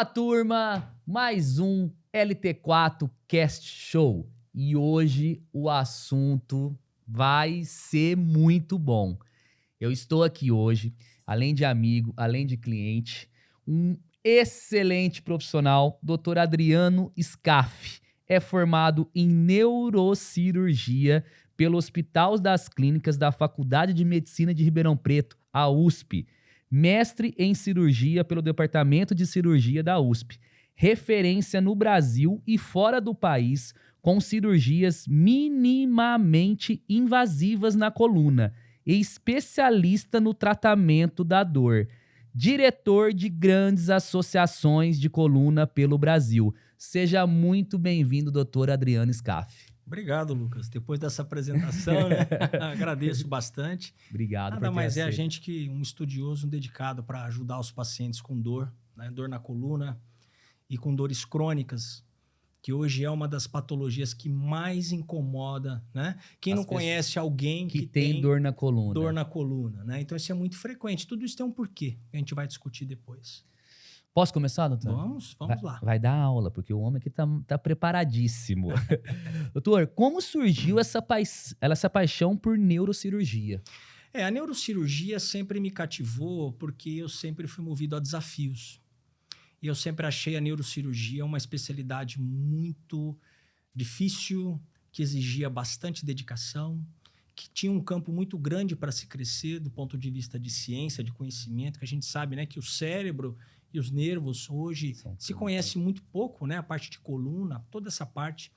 Fala, turma! Mais um LT4 Cast Show. E hoje o assunto vai ser muito bom. Eu estou aqui hoje, além de amigo, além de cliente, um excelente profissional, Dr. Adriano Scaff. É formado em neurocirurgia pelo Hospital das Clínicas da Faculdade de Medicina de Ribeirão Preto, a USP. Mestre em cirurgia pelo Departamento de Cirurgia da USP. Referência no Brasil e fora do país com cirurgias minimamente invasivas na coluna. E especialista no tratamento da dor. Diretor de grandes associações de coluna pelo Brasil. Seja muito bem-vindo, doutor Adriano Scaff. Obrigado, Lucas. Depois dessa apresentação, né? Agradeço bastante. Obrigado por Nada ter mais é a aceito. gente que um estudioso, um dedicado para ajudar os pacientes com dor, né? Dor na coluna e com dores crônicas, que hoje é uma das patologias que mais incomoda, né? Quem não conhece alguém que tem dor na coluna. Dor na coluna, né? Então isso é muito frequente. Tudo isso tem um porquê, que a gente vai discutir depois. Posso começar, doutor? Vamos lá. Vai dar aula, porque o homem aqui tá preparadíssimo. Doutor, como surgiu essa paixão por neurocirurgia? A neurocirurgia sempre me cativou porque eu sempre fui movido a desafios. E eu sempre achei a neurocirurgia uma especialidade muito difícil, que exigia bastante dedicação, que tinha um campo muito grande para se crescer do ponto de vista de ciência, de conhecimento, que a gente sabe, né, que o cérebro e os nervos hoje se conhece muito pouco, né, a parte de coluna, toda essa parte.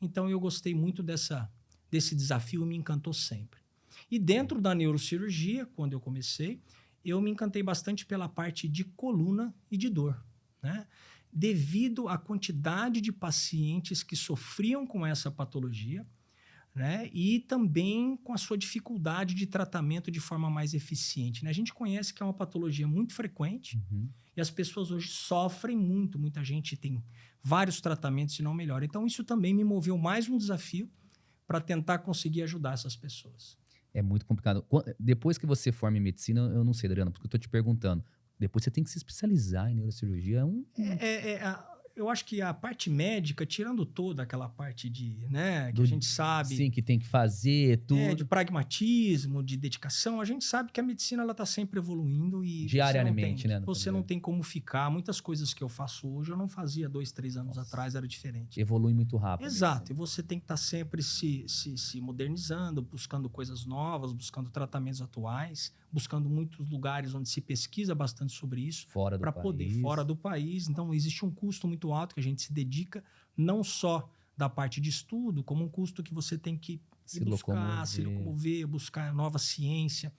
Então eu gostei muito desse desafio e me encantou sempre. E dentro da neurocirurgia, quando eu comecei, eu me encantei bastante pela parte de coluna e de dor, né? Devido à quantidade de pacientes que sofriam com essa patologia, né? E também com a sua dificuldade de tratamento de forma mais eficiente, né? A gente conhece que é uma patologia muito frequente e as pessoas hoje sofrem muito. Muita gente tem vários tratamentos e não melhora. Então, isso também me moveu mais um desafio para tentar conseguir ajudar essas pessoas. É muito complicado. Depois que você forma em medicina, eu não sei, Adriano, porque eu tô te perguntando. Depois você tem que se especializar em neurocirurgia. Eu acho que a parte médica, tirando toda aquela parte de, né, que a gente sabe... Sim, que tem que fazer tudo. De pragmatismo, de dedicação, a gente sabe que a medicina ela está sempre evoluindo e diariamente, você não tem como ficar. Muitas coisas que eu faço hoje eu não fazia 2, 3 anos atrás, era diferente. Evolui muito rápido. Exato, e você tem que estar sempre se modernizando, buscando coisas novas, buscando tratamentos atuais, buscando muitos lugares onde se pesquisa bastante sobre isso. Fora do país. Então, existe um custo muito alto que a gente se dedica, não só da parte de estudo, como um custo que você tem que se locomover, buscar nova ciência.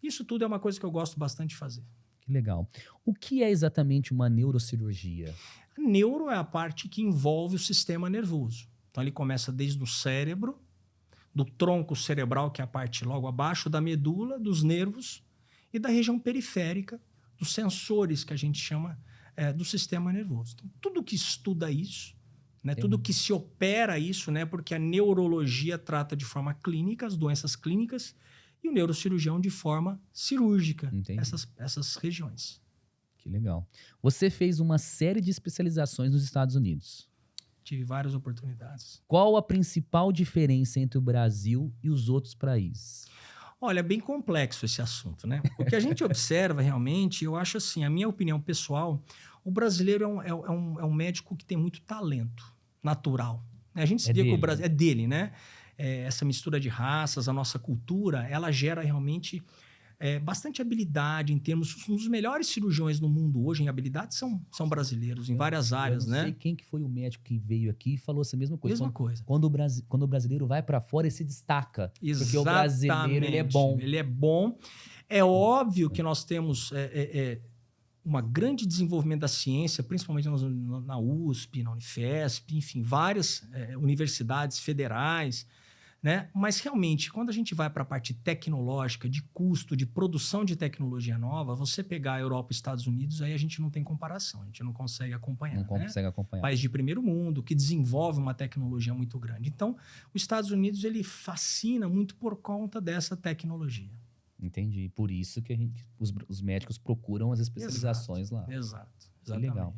Isso tudo é uma coisa que eu gosto bastante de fazer. Que legal. O que é exatamente uma neurocirurgia? A neuro é a parte que envolve o sistema nervoso. Então, ele começa desde o cérebro, do tronco cerebral, que é a parte logo abaixo da medula, dos nervos e da região periférica, dos sensores que a gente chama do sistema nervoso. Então, tudo que estuda isso, né, tudo que se opera isso, né, porque a neurologia trata de forma clínica, as doenças clínicas, e o neurocirurgião de forma cirúrgica, essas regiões. Que legal. Você fez uma série de especializações nos Estados Unidos. Tive várias oportunidades. Qual a principal diferença entre o Brasil e os outros países? Olha, é bem complexo esse assunto, né? O que a gente observa realmente, eu acho assim, a minha opinião pessoal, o brasileiro é um médico que tem muito talento natural. A gente se vê que o Brasil é dele, né? Essa mistura de raças, a nossa cultura, ela gera realmente bastante habilidade em termos... Um dos melhores cirurgiões no mundo hoje em habilidade são brasileiros, em várias áreas, né? Eu não sei quem que foi o médico que veio aqui e falou essa mesma coisa. Quando o brasileiro vai para fora, ele se destaca. Exatamente. Porque o brasileiro, ele é bom. Ele é bom. É óbvio que nós temos uma grande desenvolvimento da ciência, principalmente na USP, na Unifesp, enfim, várias universidades federais, né? Mas realmente, quando a gente vai para a parte tecnológica, de custo, de produção de tecnologia nova, você pegar a Europa e Estados Unidos, aí a gente não tem comparação, a gente não consegue acompanhar. Não consegue acompanhar. País de primeiro mundo, que desenvolve uma tecnologia muito grande. Então, os Estados Unidos, ele fascina muito por conta dessa tecnologia. Entendi. Por isso que os médicos procuram as especializações lá. Exato. Que legal.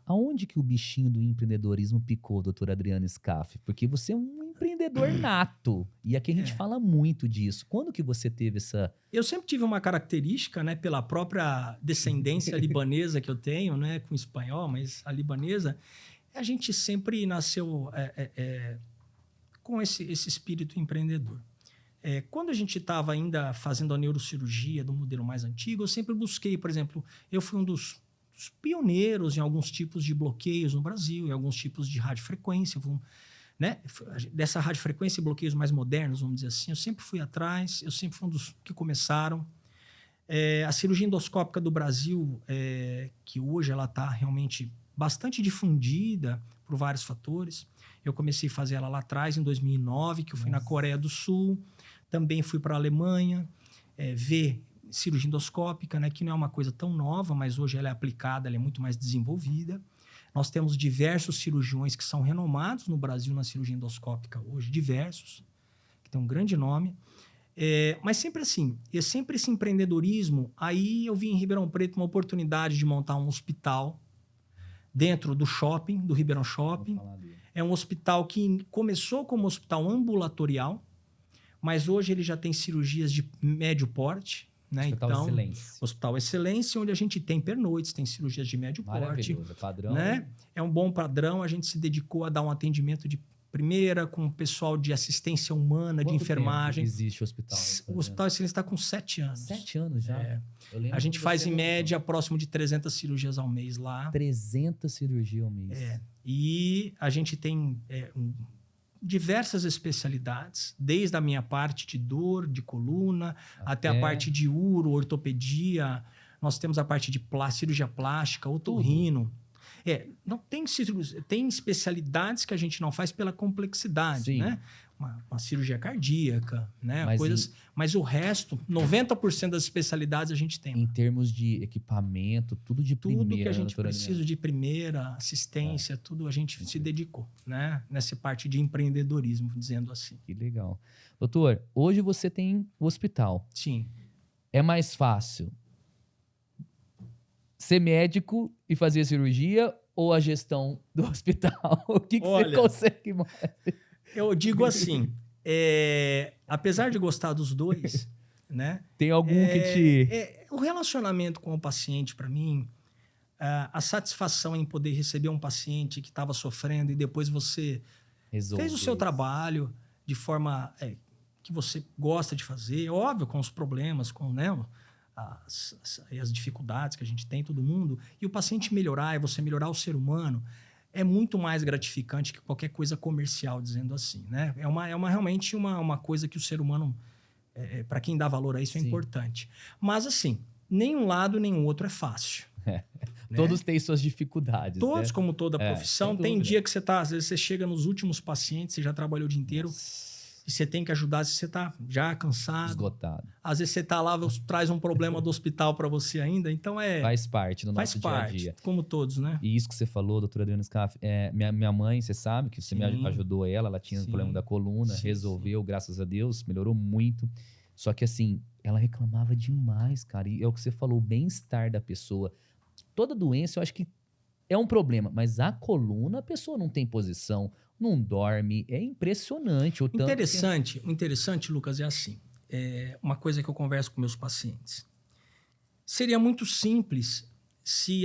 Aonde que o bichinho do empreendedorismo picou, doutor Adriano Scaff? Porque você é um empreendedor nato. E aqui a gente fala muito disso. Quando que você teve essa... Eu sempre tive uma característica, né, pela própria descendência libanesa que eu tenho, né, com espanhol, mas a libanesa, a gente sempre nasceu com esse espírito empreendedor. Quando a gente estava ainda fazendo a neurocirurgia do modelo mais antigo, eu sempre busquei, por exemplo, eu fui um dos pioneiros em alguns tipos de bloqueios no Brasil, em alguns tipos de radiofrequência, né? Dessa radiofrequência e bloqueios mais modernos, vamos dizer assim. Eu sempre fui atrás, eu sempre fui um dos que começaram. A cirurgia endoscópica do Brasil, que hoje ela está realmente bastante difundida por vários fatores. Eu comecei a fazer ela lá atrás, em 2009, que eu fui na Coreia do Sul. Também fui para a Alemanha ver cirurgia endoscópica, né, que não é uma coisa tão nova, mas hoje ela é aplicada, ela é muito mais desenvolvida. Nós temos diversos cirurgiões que são renomados no Brasil na cirurgia endoscópica hoje, diversos, que tem um grande nome. Mas sempre assim, sempre esse empreendedorismo. Aí eu vi em Ribeirão Preto uma oportunidade de montar um hospital dentro do shopping, do Ribeirão Shopping. É um hospital que começou como hospital ambulatorial, mas hoje ele já tem cirurgias de médio porte. Né? Hospital então, Excelência. Hospital Excelência, onde a gente tem pernoites, tem cirurgias de médio porte. Padrão. Né? É um bom padrão, a gente se dedicou a dar um atendimento de primeira com o pessoal de assistência humana, de enfermagem. Existe o hospital? O Hospital Excelência está com 7 anos. 7 anos já? A gente faz, em média, próximo de 300 cirurgias ao mês lá. 300 cirurgias ao mês. E a gente tem diversas especialidades, desde a minha parte de dor, de coluna, até a parte de uro, ortopedia. Nós temos a parte de cirurgia plástica, otorrino. Não tem especialidades que a gente não faz pela complexidade, né? Uma cirurgia cardíaca, né? Mas o resto, 90% das especialidades a gente tem. Em termos de equipamento, tudo de primeira. Tudo que a gente precisa de primeira, assistência, tudo a gente se dedicou, né? Nessa parte de empreendedorismo, dizendo assim. Que legal. Doutor, hoje você tem o hospital. Sim. É mais fácil ser médico e fazer cirurgia ou a gestão do hospital? O que você consegue mais? Eu digo assim, apesar de gostar dos dois, né? Tem algum que te... o relacionamento com o paciente, para mim, a satisfação em poder receber um paciente que estava sofrendo e depois você fez o seu trabalho de forma que você gosta de fazer, óbvio, com os problemas, com, né, as dificuldades que a gente tem, todo mundo, e o paciente melhorar, e você melhorar o ser humano, é muito mais gratificante que qualquer coisa comercial, dizendo assim, né? Realmente uma coisa que o ser humano, para quem dá valor a isso, é importante. Mas, assim, nem um lado nem o outro é fácil. Né? Todos têm suas dificuldades. Todos, né? Como toda profissão. Tem dia que às vezes você chega nos últimos pacientes, você já trabalhou o dia inteiro, e você tem que ajudar, se você está já cansado. Esgotado. Às vezes você está lá, traz um problema do hospital para você ainda, então faz parte do nosso dia a dia. Como todos, né? E isso que você falou, doutora Adriana Scaff, minha mãe, você sabe que você me ajudou ela tinha um problema da coluna, resolveu, graças a Deus, melhorou muito. Só que assim, ela reclamava demais, cara, e é o que você falou, o bem-estar da pessoa. Toda doença, eu acho que é um problema, mas a coluna, a pessoa não tem posição, não dorme, é impressionante. O interessante, Lucas, é assim, uma coisa que eu converso com meus pacientes. Seria muito simples se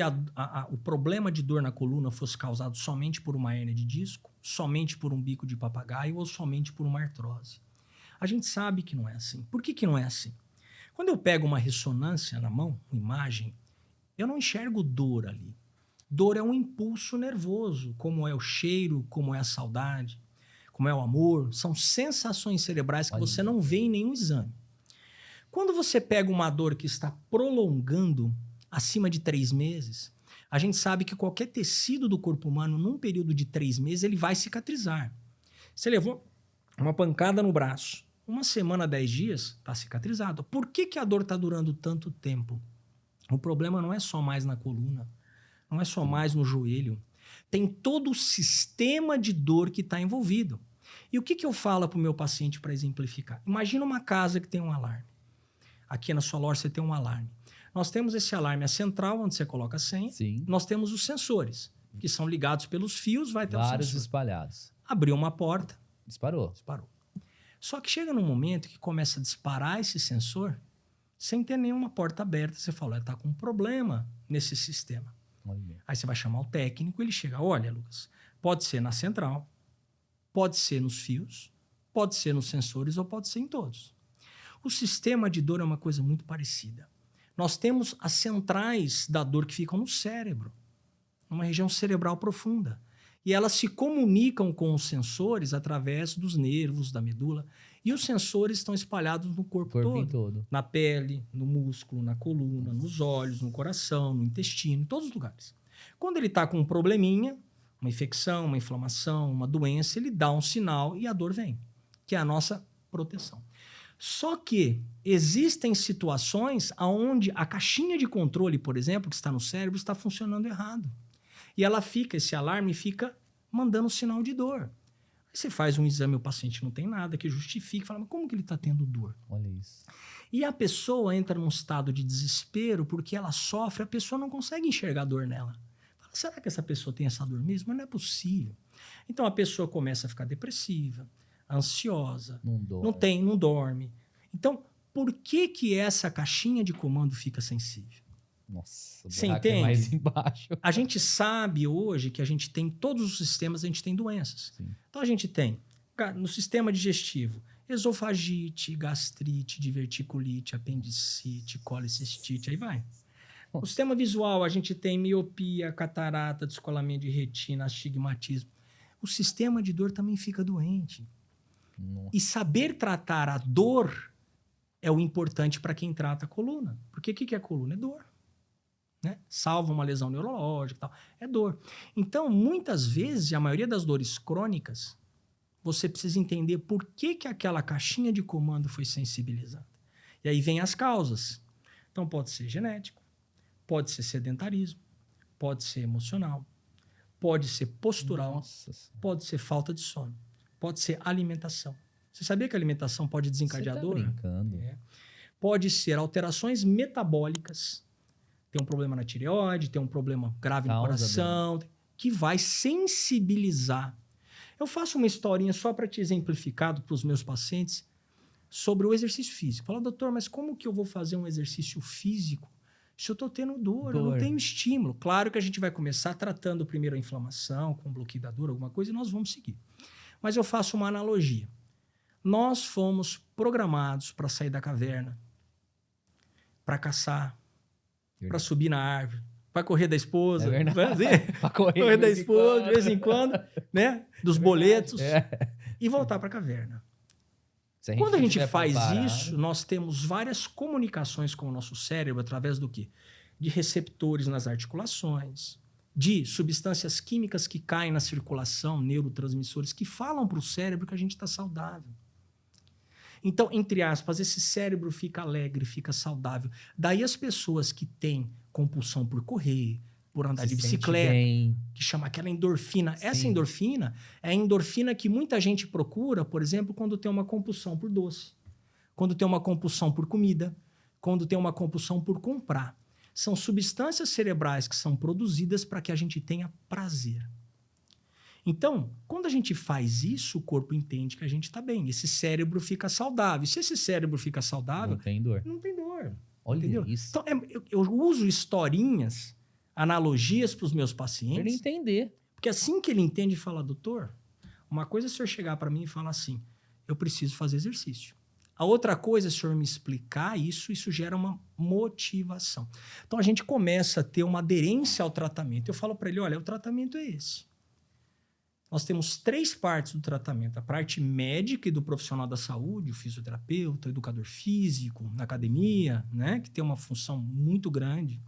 o problema de dor na coluna fosse causado somente por uma hérnia de disco, somente por um bico de papagaio ou somente por uma artrose. A gente sabe que não é assim. Por que não é assim? Quando eu pego uma ressonância na mão, uma imagem, eu não enxergo dor ali. Dor é um impulso nervoso, como é o cheiro, como é a saudade, como é o amor. São sensações cerebrais que você não vê em nenhum exame. Quando você pega uma dor que está prolongando acima de 3 meses, a gente sabe que qualquer tecido do corpo humano, num período de 3 meses, ele vai cicatrizar. Você levou uma pancada no braço, 1 semana, 10 dias, está cicatrizado. Por que a dor está durando tanto tempo? O problema não é só mais na coluna, não é só mais no joelho. Tem todo o sistema de dor que está envolvido. E o que eu falo para o meu paciente para exemplificar? Imagina uma casa que tem um alarme. Aqui na sua loja você tem um alarme. Nós temos esse alarme, a central, onde você coloca a senha. Sim. Nós temos os sensores. que são ligados pelos fios, vai ter o Vários sensor. espalhados. Abriu uma porta, Disparou. disparou. Só que chega num momento que começa a disparar esse sensor sem ter nenhuma porta aberta. Você fala, está com um problema nesse sistema. Olha. Aí você vai chamar o técnico, ele chega, olha, Lucas, pode ser na central, pode ser nos fios, pode ser nos sensores ou pode ser em todos. O sistema de dor é uma coisa muito parecida. Nós temos as centrais da dor que ficam no cérebro, numa região cerebral profunda. E elas se comunicam com os sensores através dos nervos, da medula. E os sensores estão espalhados no corpo todo. todo. Na pele, no músculo, na coluna, nos olhos, no coração, no intestino, em todos os lugares. Quando ele está com um probleminha, uma infecção, uma inflamação, uma doença, ele dá um sinal e a dor vem, que é a nossa proteção. Só que existem situações onde a caixinha de controle, por exemplo, que está no cérebro, está funcionando errado. E ela fica, esse alarme fica mandando sinal de dor. Aí você faz um exame, o paciente não tem nada que justifique, fala, mas como que ele está tendo dor? Olha isso. E a pessoa entra num estado de desespero porque ela sofre, a pessoa não consegue enxergar a dor nela. Fala, será que essa pessoa tem essa dor mesmo? Mas não é possível. Então a pessoa começa a ficar depressiva, ansiosa, não dorme. Então, por que essa caixinha de comando fica sensível? Nossa, você entende? É mais embaixo. A gente sabe hoje que a gente tem, todos os sistemas, a gente tem doenças. Sim. Então a gente tem, no sistema digestivo, esofagite, gastrite, diverticulite, apendicite, colicistite, aí vai. No sistema visual, a gente tem miopia, catarata, descolamento de retina, astigmatismo. O sistema de dor também fica doente. Nossa. E saber tratar a dor é o importante para quem trata a coluna. Porque o que é a coluna? É dor. Né? Salva uma lesão neurológica e tal. É dor. Então, muitas vezes, a maioria das dores crônicas, você precisa entender por que aquela caixinha de comando foi sensibilizada. E aí vem as causas. Então, pode ser genético, pode ser sedentarismo, pode ser emocional, pode ser postural, Nossa. pode ser falta de sono, pode ser alimentação. Você sabia que a alimentação pode desencadear Você tá dor? brincando. É. Pode ser alterações metabólicas. Tem um problema na tireoide, tem um problema grave no coração, que vai sensibilizar. Eu faço uma historinha só para te exemplificar para os meus pacientes sobre o exercício físico. Fala, doutor, mas como que eu vou fazer um exercício físico se eu estou tendo dor, eu não tenho estímulo? Claro que a gente vai começar tratando primeiro a inflamação, com bloqueio da dor, alguma coisa, e nós vamos seguir. Mas eu faço uma analogia. Nós fomos programados para sair da caverna, para caçar, para subir na árvore, para correr da esposa, para correr da esposa de vez em quando, né? Dos boletos, e voltar para a caverna. Quando a gente faz isso, nós temos várias comunicações com o nosso cérebro através do quê? De receptores nas articulações, de substâncias químicas que caem na circulação, neurotransmissores que falam para o cérebro que a gente está saudável. Então, entre aspas, esse cérebro fica alegre, fica saudável. Daí as pessoas que têm compulsão por correr, por andar de bicicleta, que chama aquela endorfina. Sim. Essa endorfina é a endorfina que muita gente procura, por exemplo, quando tem uma compulsão por doce, quando tem uma compulsão por comida, quando tem uma compulsão por comprar. São substâncias cerebrais que são produzidas para que a gente tenha prazer. Então, quando a gente faz isso, o corpo entende que a gente está bem. Esse cérebro fica saudável. E se esse cérebro fica saudável... Não tem dor. Não tem dor. Olha entendeu? Isso. Então, eu uso historinhas, analogias para os meus pacientes. Para ele entender. Porque assim que ele entende e fala, doutor, uma coisa é o senhor chegar para mim e falar assim, eu preciso fazer exercício. A outra coisa é o senhor me explicar isso gera uma motivação. Então, a gente começa a ter uma aderência ao tratamento. Eu falo para ele, olha, o tratamento é esse. Nós temos 3 partes do tratamento. A parte médica e do profissional da saúde, o fisioterapeuta, o educador físico, na academia, né, que tem uma função muito grande,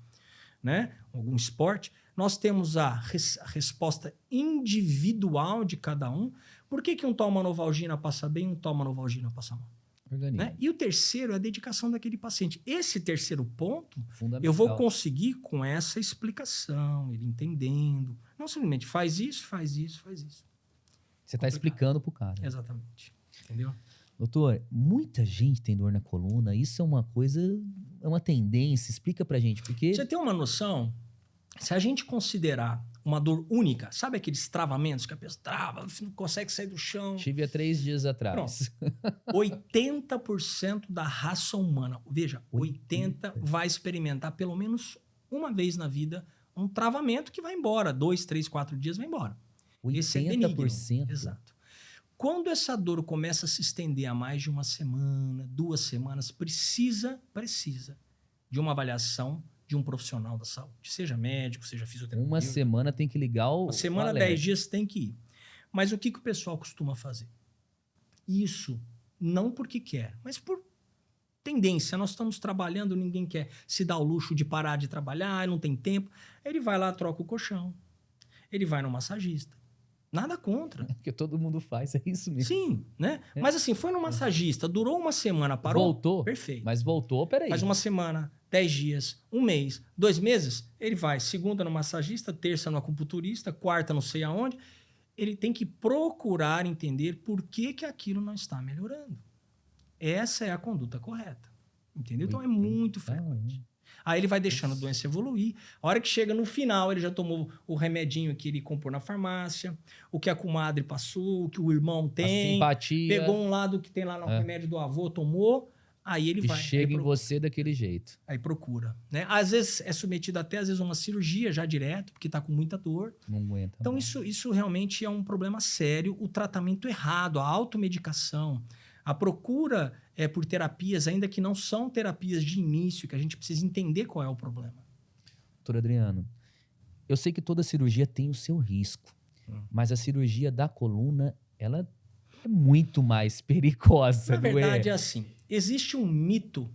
né, algum esporte. Nós temos a resposta individual de cada um. Por que um toma Novalgina passa bem e um toma Novalgina passa mal? Né? E o terceiro é a dedicação daquele paciente. Esse terceiro ponto, eu vou conseguir com essa explicação, ele entendendo. Não simplesmente faz isso, faz isso, faz isso. Você está explicando pro cara. Exatamente. Entendeu? Doutor, muita gente tem dor na coluna. Isso é uma coisa, é uma tendência. Explica pra gente, porque... Você tem uma noção? Se a gente considerar uma dor única. Sabe aqueles travamentos que a pessoa trava, não consegue sair do chão? Tive há 3 dias atrás. Pronto. 80% da raça humana, veja, 80% vai experimentar pelo menos uma vez na vida um travamento que vai embora. 2, 3, 4 dias vai embora. 80%? Esse é benigno. Exato. Quando essa dor começa a se estender a mais de uma semana, 2 semanas, precisa de uma avaliação de um profissional da saúde. Seja médico, seja fisioterapeuta. Uma semana tem que ligar o Uma semana, o alerta. 10 dias tem que ir. Mas o que o pessoal costuma fazer? Isso não porque quer, mas por tendência. Nós estamos trabalhando, ninguém quer se dar o luxo de parar de trabalhar, não tem tempo. Ele vai lá, troca o colchão. Ele vai no massagista. Nada contra. Porque todo mundo faz, é isso mesmo. Sim, né? Mas assim, foi no massagista, durou uma semana, parou. Voltou? Perfeito. Mas voltou, peraí. Faz uma semana, 10 dias, 1 mês, 2 meses, ele vai segunda no massagista, terça no acupunturista, quarta não sei aonde. Ele tem que procurar entender por que aquilo não está melhorando. Essa é a conduta correta. Entendeu? Então é muito frequente. Aí ele vai deixando a doença evoluir. A hora que chega no final, ele já tomou o remedinho que ele comprou na farmácia, o que a comadre passou, o que o irmão tem. A simpatia. Pegou um lado que tem lá no remédio do avô, tomou. Aí ele vai. Chega em você daquele jeito. Aí procura. Né? Às vezes é submetido até, às vezes, a uma cirurgia já direto, porque está com muita dor. Não aguenta. Então isso realmente é um problema sério. O tratamento errado, a automedicação, a procura por terapias, ainda que não são terapias de início, que a gente precisa entender qual é o problema. Doutor Adriano, eu sei que toda cirurgia tem o seu risco, mas a cirurgia da coluna, ela é muito mais perigosa. Na verdade, é assim, existe um mito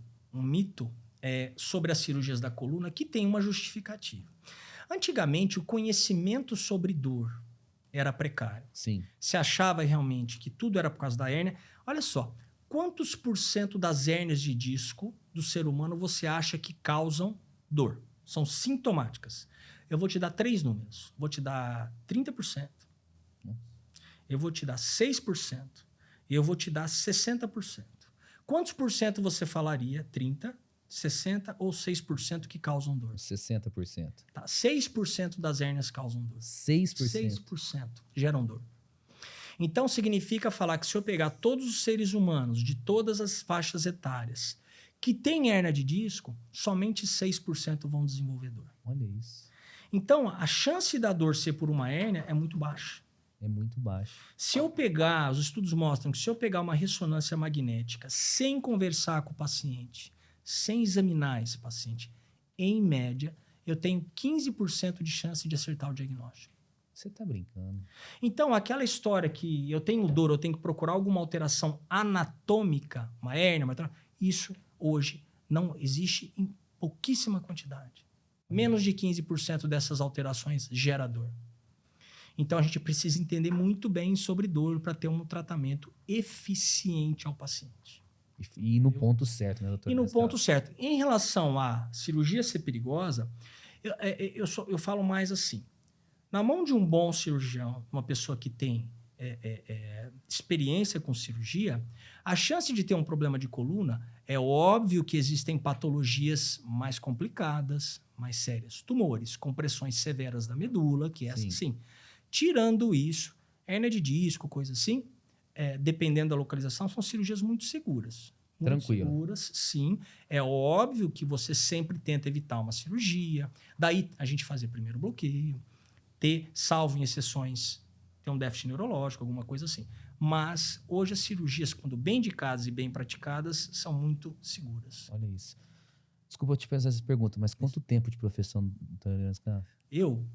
sobre as cirurgias da coluna que tem uma justificativa. Antigamente, o conhecimento sobre dor era precário. Sim. Se achava realmente que tudo era por causa da hérnia. Olha só, quantos % das hérnias de disco do ser humano você acha que causam dor? São sintomáticas. Eu vou te dar 3 números. Vou te dar 30%. Eu vou te dar 6%. E eu vou te dar 60%. Quantos por cento você falaria? 30%, 60% ou 6% que causam dor? 60%. Tá, 6% das hérnias causam dor. 6%? 6% geram dor. Então, significa falar que se eu pegar todos os seres humanos de todas as faixas etárias que têm hérnia de disco, somente 6% vão desenvolver dor. Olha isso. Então, a chance da dor ser por uma hérnia é muito baixa. É muito baixa. Se eu pegar, os estudos mostram que se eu pegar uma ressonância magnética sem conversar com o paciente, sem examinar esse paciente, em média, eu tenho 15% de chance de acertar o diagnóstico. Você está brincando. Então, aquela história que eu tenho dor, eu tenho que procurar alguma alteração anatômica, uma hérnia, isso hoje não existe em pouquíssima quantidade. Menos de 15% dessas alterações gera dor. Então, a gente precisa entender muito bem sobre dor para ter um tratamento eficiente ao paciente. E no ponto certo, né, doutor? E no ponto certo. Em relação à cirurgia ser perigosa, eu falo mais assim. Na mão de um bom cirurgião, uma pessoa que tem experiência com cirurgia, a chance de ter um problema de coluna é óbvio que existem patologias mais complicadas, mais sérias. Tumores, compressões severas da medula, que essa sim. Tirando isso, hérnia de disco, coisa assim, dependendo da localização, são cirurgias muito seguras. Muito tranquilo. Seguras, sim. É óbvio que você sempre tenta evitar uma cirurgia. Daí a gente fazer primeiro bloqueio, ter, salvo em exceções, ter um déficit neurológico, alguma coisa assim. Mas hoje as cirurgias, quando bem indicadas e bem praticadas, são muito seguras. Olha isso. Desculpa eu te fazer essa pergunta, mas quanto tempo de profissão, doutor Adriano Scaff? Eu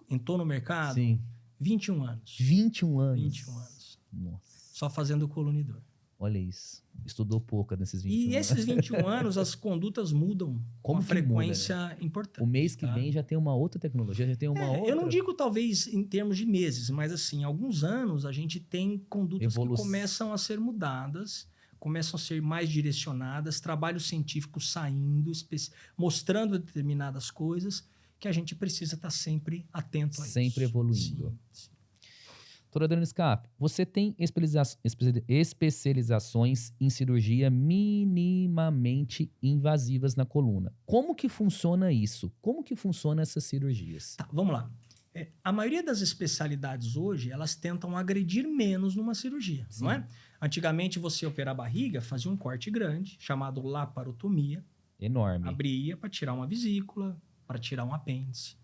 entrou no mercado, Sim. 21 anos. 21 anos? 21 anos. Nossa. Só fazendo coluna e dor. Olha isso. Estudou pouco nesses 21 anos. E esses 21 anos, as condutas mudam com uma frequência muda, né? importante. O mês que vem já tem uma outra tecnologia, já tem uma outra... Eu não digo talvez em termos de meses, mas assim, alguns anos a gente tem condutas que começam a ser mudadas, começam a ser mais direcionadas, trabalhos científicos saindo, mostrando determinadas coisas que a gente precisa estar sempre atento a isso. Sempre evoluindo. Sim. Doutor Adriano Scaff, você tem especializações em cirurgia minimamente invasivas na coluna. Como que funciona isso? Como que funcionam essas cirurgias? Tá, vamos lá. A maioria das especialidades hoje, elas tentam agredir menos numa cirurgia, Sim. não é? Antigamente, você operar a barriga, fazia um corte grande, chamado laparotomia, Enorme. abria para tirar uma vesícula, para tirar um apêndice.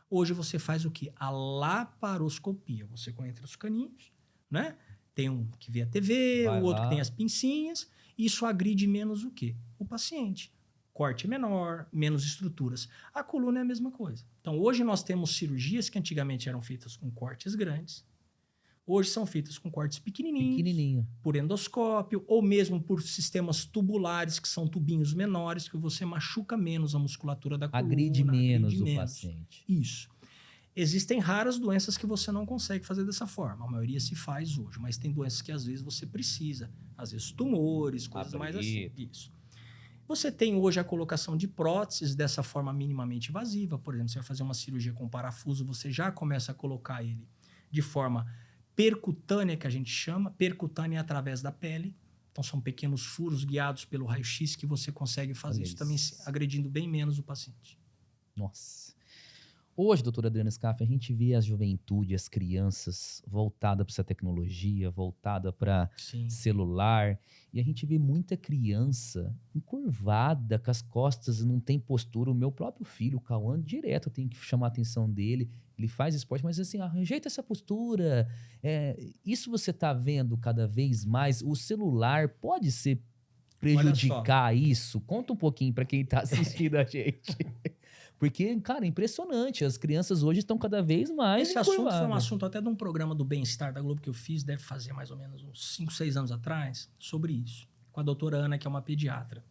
Hoje você faz o quê? A laparoscopia. Você conecta os caninhos, né? Tem um que vê a TV, Vai o outro lá. que tem as pincinhas. Isso agride menos o quê? O paciente. Corte menor, menos estruturas. A coluna é a mesma coisa. Então, hoje nós temos cirurgias que antigamente eram feitas com cortes grandes. Hoje são feitas com cortes pequenininhos, Pequenininho. por endoscópio, ou mesmo por sistemas tubulares, que são tubinhos menores, que você machuca menos a musculatura da coluna. Agride menos agride o menos. paciente. Isso. Existem raras doenças que você não consegue fazer dessa forma. A maioria se faz hoje, mas tem doenças que às vezes você precisa. Às vezes tumores, coisas mais assim. Isso. Você tem hoje a colocação de próteses dessa forma minimamente invasiva. Por exemplo, você vai fazer uma cirurgia com parafuso, você já começa a colocar ele de forma percutânea, que a gente chama, percutânea através da pele. Então, são pequenos furos guiados pelo raio-x que você consegue fazer Olha isso também, isso. agredindo bem menos o paciente. Nossa. Hoje, doutora Adriana Scaff, a gente vê a juventude, as crianças voltada para essa tecnologia, voltada para Sim. celular, e a gente vê muita criança encurvada, com as costas, não tem postura. O meu próprio filho, o Cauã, direto eu tenho que chamar a atenção dele. Ele faz esporte, mas assim, rejeita essa postura. Isso você está vendo cada vez mais. O celular pode ser prejudicar isso? Conta um pouquinho para quem está assistindo a gente. Porque, cara, é impressionante. As crianças hoje estão cada vez mais Esse assunto foi um encurvadas. assunto até de um programa do Bem-Estar da Globo que eu fiz, deve fazer mais ou menos uns 5, 6 anos atrás, sobre isso, com a doutora Ana, que é uma pediatra.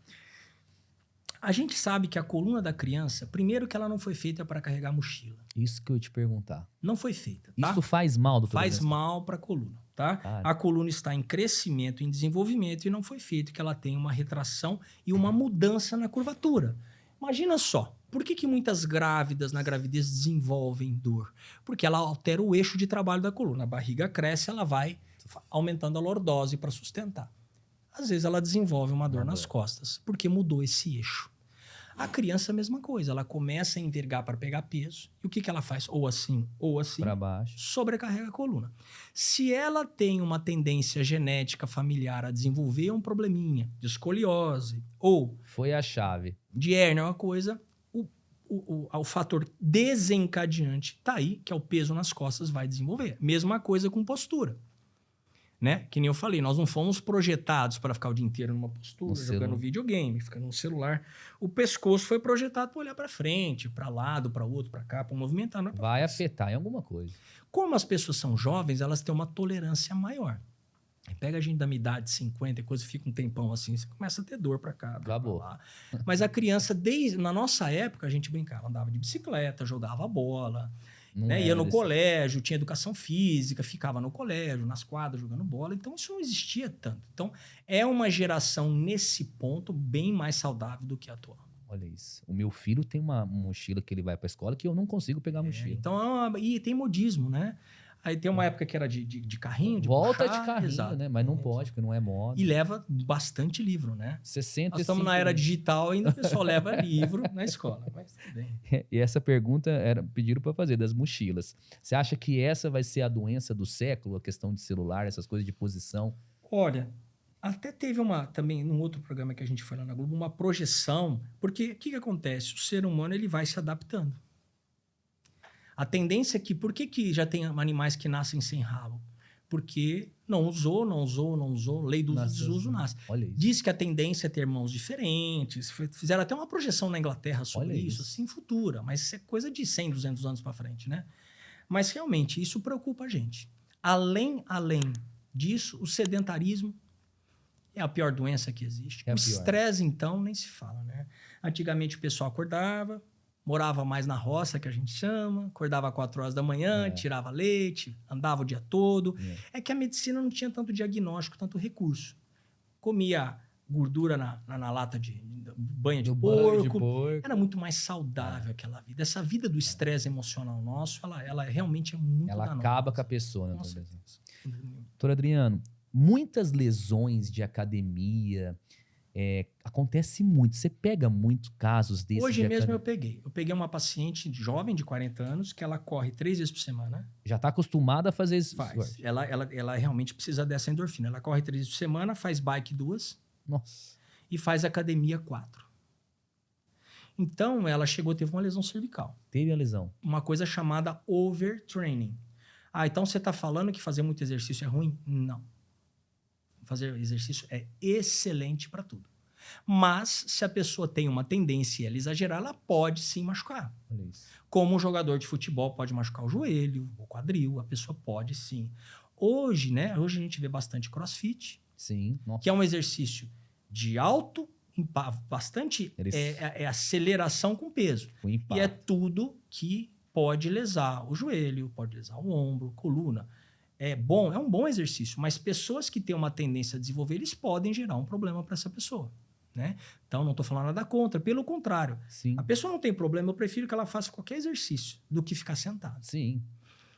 A gente sabe que a coluna da criança, primeiro que ela não foi feita para carregar mochila. Isso que eu ia te perguntar. Não foi feita, tá? Isso faz mal, doutor? Faz mal para a coluna, tá? Cara. A coluna está em crescimento, em desenvolvimento e não foi feito que ela tenha uma retração e uma mudança na curvatura. Imagina só, por que muitas grávidas na gravidez desenvolvem dor? Porque ela altera o eixo de trabalho da coluna. A barriga cresce, ela vai aumentando a lordose para sustentar. Às vezes ela desenvolve uma dor nas costas, porque mudou esse eixo. A criança é a mesma coisa, ela começa a envergar para pegar peso. E o que ela faz? Ou assim, Para baixo. sobrecarrega a coluna. Se ela tem uma tendência genética familiar a desenvolver um probleminha de escoliose ou Foi a chave. de hérnia, uma coisa, o fator desencadeante tá aí, que é o peso nas costas, vai desenvolver. Mesma coisa com postura. Né? Que nem eu falei, nós não fomos projetados para ficar o dia inteiro numa postura, jogando videogame, ficando no celular. O pescoço foi projetado para olhar para frente, para lado, para outro, para cá, para movimentar. Não é vai afetar em alguma coisa. Como as pessoas são jovens, elas têm uma tolerância maior. Pega a gente da minha idade, 50 e coisa, fica um tempão assim, você começa a ter dor pra cá, pra lá. Mas a criança, na nossa época, a gente brincava, andava de bicicleta, jogava bola, né? Ia no colégio, tinha educação física, ficava no colégio, nas quadras, jogando bola. Então, isso não existia tanto. Então, é uma geração, nesse ponto, bem mais saudável do que a atual. Olha isso. O meu filho tem uma mochila que ele vai pra escola que eu não consigo pegar a mochila. Então, e tem modismo, né? Aí tem uma época que era de carrinho, de volta puxar, de carrinho, exato, né? Mas não pode, porque não é moda. E leva bastante livro, né? 65. Nós estamos na era digital ainda, o pessoal leva livro na escola. Mas tudo bem. E essa pergunta pediram para fazer, das mochilas. Você acha que essa vai ser a doença do século, a questão de celular, essas coisas de posição? Olha, até teve também, num outro programa que a gente foi lá na Globo, uma projeção, porque o que acontece? O ser humano ele vai se adaptando. A tendência é que, por que já tem animais que nascem sem rabo? Porque não usou, lei do desuso nasce. Olha isso. Diz que a tendência é ter mãos diferentes, fizeram até uma projeção na Inglaterra sobre isso, assim, futura, mas isso é coisa de 100, 200 anos para frente, né? Mas realmente isso preocupa a gente. Além disso, o sedentarismo é a pior doença que existe. O estresse, então, nem se fala, né? Antigamente o pessoal acordava, morava mais na roça, que a gente chama, acordava às 4 horas da manhã, tirava leite, andava o dia todo. É que a medicina não tinha tanto diagnóstico, tanto recurso. Comia gordura na lata de banha de porco. Era muito mais saudável aquela vida. Essa vida do estresse emocional nosso, ela realmente é muito danosa. Ela acaba com a pessoa, né? Com certeza. Doutor Adriano, muitas lesões de academia, Acontece muito. Você pega muitos casos desses. Hoje mesmo eu peguei. Eu peguei uma paciente jovem de 40 anos que ela corre 3 vezes por semana. Já está acostumada a fazer isso. Faz. Ela realmente precisa dessa endorfina. Ela corre 3 vezes por semana, faz bike 2. Nossa. E faz academia 4. Então, ela teve uma lesão cervical. Teve a lesão. Uma coisa chamada overtraining. Então você está falando que fazer muito exercício é ruim? Não. Fazer exercício é excelente para tudo. Mas, se a pessoa tem uma tendência a ela exagerar, ela pode sim machucar. Olha isso. Como um jogador de futebol pode machucar o joelho, o quadril, a pessoa pode sim. Hoje, né? Hoje a gente vê bastante crossfit. Sim. Nossa. Que é um exercício de alto impacto, bastante aceleração com peso. E é tudo que pode lesar o joelho, pode lesar o ombro, coluna. É um bom exercício, mas pessoas que têm uma tendência a desenvolver, eles podem gerar um problema para essa pessoa. Né? Então, não estou falando nada contra, pelo contrário. Sim. A pessoa não tem problema, eu prefiro que ela faça qualquer exercício do que ficar sentada. Sim.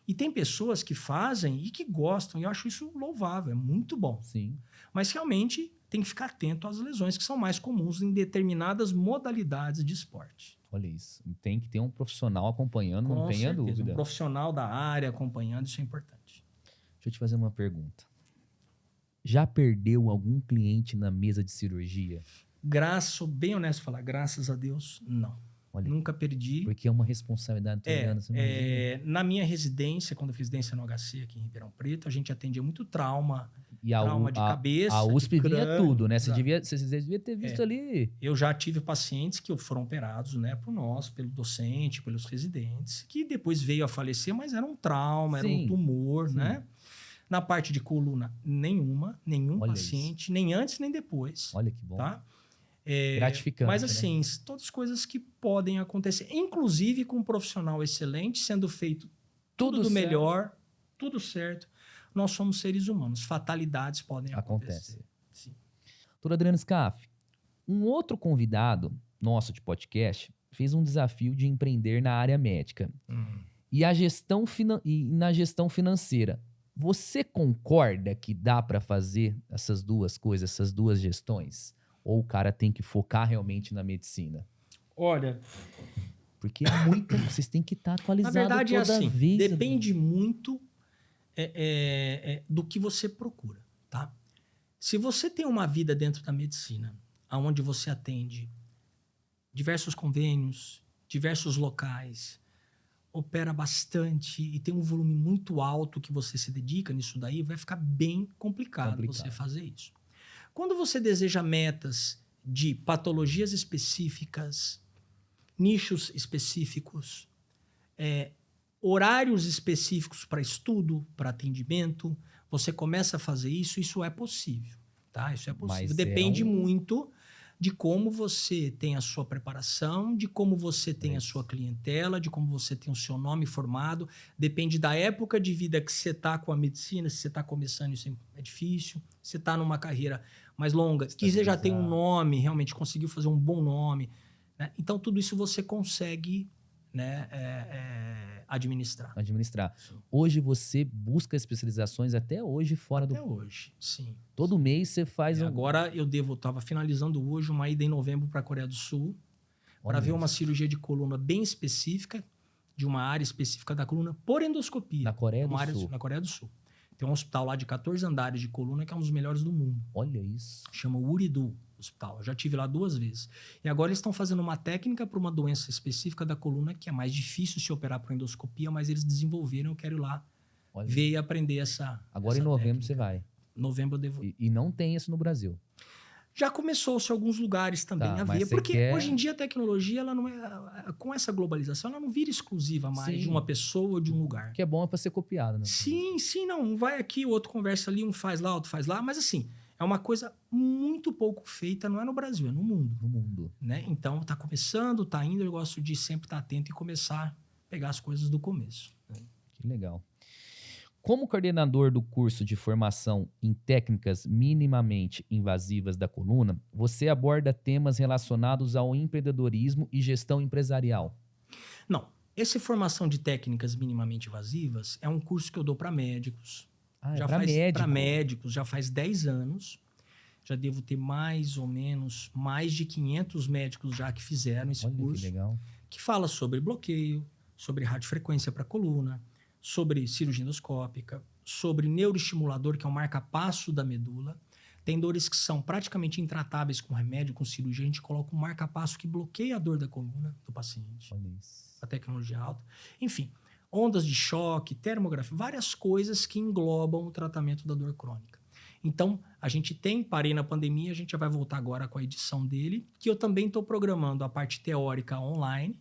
E tem pessoas que fazem e que gostam, e eu acho isso louvável, é muito bom. Sim. Mas realmente tem que ficar atento às lesões que são mais comuns em determinadas modalidades de esporte. Olha isso. Tem que ter um profissional acompanhando, Com não tenha certeza, dúvida. Um profissional da área acompanhando, isso é importante. Deixa eu te fazer uma pergunta. Já perdeu algum cliente na mesa de cirurgia? Sou bem honesto falar, graças a Deus, não. Olha, nunca perdi. Porque é uma responsabilidade. Na minha residência, quando eu fiz residência no HC aqui em Ribeirão Preto, a gente atendia muito trauma, e trauma de cabeça. A USP vinha crânio, tudo, né? Você devia ter visto ali. Eu já tive pacientes que foram operados, né, pelo docente, pelos residentes, que depois veio a falecer, mas era um trauma, era um tumor, né? Na parte de coluna, nenhum Olha paciente, isso. Nem antes nem depois. Olha que bom. Tá? Gratificante. Mas assim, né? todas coisas que podem acontecer, inclusive com um profissional excelente, sendo feito tudo do melhor, tudo certo. Nós somos seres humanos, fatalidades podem acontecer. Sim. Doutor Adriano Scaff, um outro convidado nosso de podcast fez um desafio de empreender na área médica e na gestão financeira. Você concorda que dá para fazer essas duas coisas, essas duas gestões? Ou o cara tem que focar realmente na medicina? Olha... Porque vocês têm que estar atualizados toda vez. Na verdade, é assim, depende muito do que você procura, tá? Se você tem uma vida dentro da medicina, onde você atende diversos convênios, diversos locais, opera bastante e tem um volume muito alto que você se dedica nisso daí, vai ficar bem complicado você fazer isso. Quando você deseja metas de patologias específicas, nichos específicos, horários específicos para estudo, para atendimento, você começa a fazer isso é possível, tá? Isso é possível. Mas depende muito de como você tem a sua preparação, de como você tem a sua clientela, de como você tem o seu nome formado. Depende da época de vida que você está com a medicina. Se você está começando, isso é difícil. Se você está numa carreira mais longa, que você já tem um nome, realmente conseguiu fazer um bom nome, né? Então, tudo isso você consegue, né, administrar. Hoje você busca especializações até hoje fora do... Até hoje, sim. Todo mês você faz... Agora eu estava finalizando hoje uma ida em novembro para a Coreia do Sul para ver uma cirurgia de coluna bem específica, de uma área específica da coluna, por endoscopia. Na Coreia do Sul? Na Coreia do Sul. Tem um hospital lá de 14 andares de coluna que é um dos melhores do mundo. Olha isso. Chama Uridu Hospital. Eu já estive lá 2 vezes. E agora eles estão fazendo uma técnica para uma doença específica da coluna que é mais difícil se operar por endoscopia, mas eles desenvolveram. Eu quero ir lá ver e aprender essa Agora essa em novembro técnica. você vai. Novembro eu devo... E não tem isso no Brasil. Já começou-se alguns lugares também a ver, porque hoje em dia a tecnologia, ela não com essa globalização, ela não vira exclusiva mais de uma pessoa ou de um lugar. Que é bom para ser copiado, né? Sim, não. Um vai aqui, o outro conversa ali, um faz lá, outro faz lá, mas assim, é uma coisa muito pouco feita, não é no Brasil, é no mundo. No mundo. Né? Então, tá começando, tá indo, eu gosto de sempre estar atento e começar a pegar as coisas do começo. Né? Que legal. Como coordenador do curso de formação em técnicas minimamente invasivas da coluna, você aborda temas relacionados ao empreendedorismo e gestão empresarial? Não. Essa formação de técnicas minimamente invasivas é um curso que eu dou para médicos. Para médicos, já faz 10 anos. Já devo ter mais ou menos mais de 500 médicos já que fizeram esse Olha curso. que legal. Que fala sobre bloqueio, sobre radiofrequência para coluna, sobre cirurgia endoscópica, sobre neuroestimulador, que é o marca-passo da medula. Tem dores que são praticamente intratáveis com remédio, com cirurgia. A gente coloca um marca-passo que bloqueia a dor da coluna do paciente. Olha isso. A tecnologia alta. Enfim, ondas de choque, termografia, várias coisas que englobam o tratamento da dor crônica. Então, a gente parei na pandemia, a gente já vai voltar agora com a edição dele, que eu também estou programando a parte teórica online,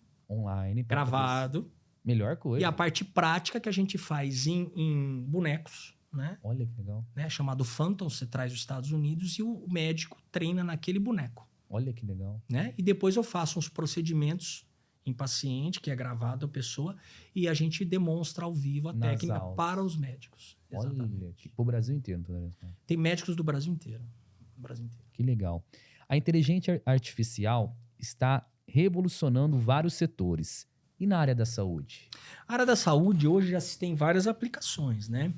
gravado. Melhor coisa. E a parte prática que a gente faz em bonecos, né? Olha que legal. Né? Chamado Phantom, você traz os Estados Unidos e o médico treina naquele boneco. Olha que legal. Né? E depois eu faço uns procedimentos em paciente, que é gravado a pessoa, e a gente demonstra ao vivo a Nas técnica aulas. para os médicos. Olha, pro Brasil inteiro. Tem médicos do Brasil inteiro. Que legal. A inteligência artificial está revolucionando vários setores. E na área da saúde? A área da saúde hoje já se tem várias aplicações, né?